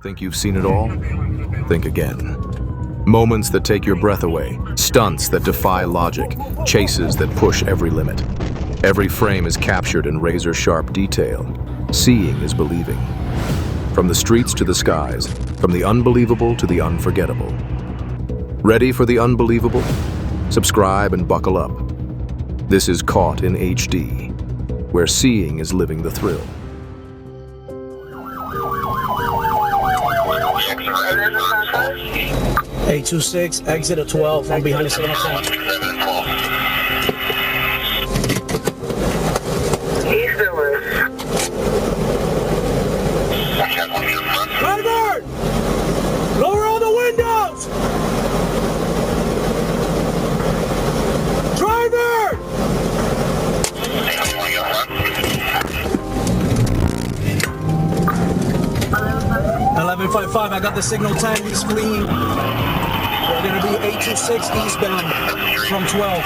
Think you've seen it all? Think again. Moments that take your breath away, stunts that defy logic, chases that push every limit. Every frame is captured in razor-sharp detail. Seeing is believing. From the streets to the skies, from the unbelievable to the unforgettable. Ready for the unbelievable? Subscribe and buckle up. This is Caught in HD, where seeing is living the thrill. 826, exit at 12, I'm behind the signal 10. Driver! Lower all the windows! Driver! 1155, I got the signal 10, he's fleeing. We're gonna be 826 eastbound from 12.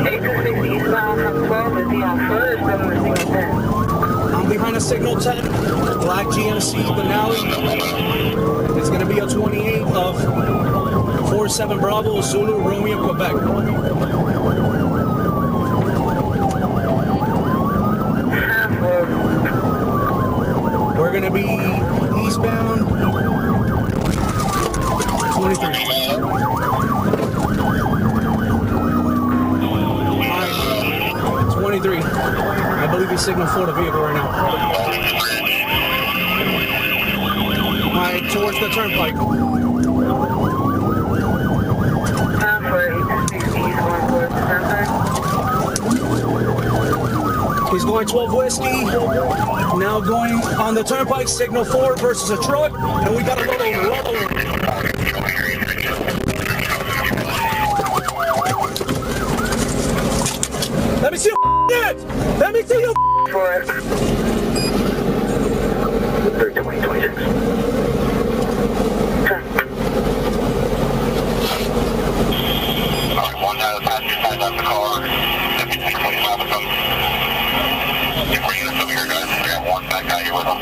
826 eastbound from 12 is the on-foot, is better than signal 10. I'm behind a signal 10, black GMC Benelli. It's gonna be a 28 of 47 Bravo, Zulu, Romeo, Quebec. We're gonna be eastbound 23. Alright, 23. I believe he's signal for the vehicle right now. Alright, towards the turnpike. He's going 12 whiskey. Now going on the turnpike, signal 4 versus a truck, and we gotta roll over, roll over. Let me see your hands! Let me see your 2026. One out of the passenger side left the car. 5625 of them. You're bringing this over here, guys. We got one back out here with them.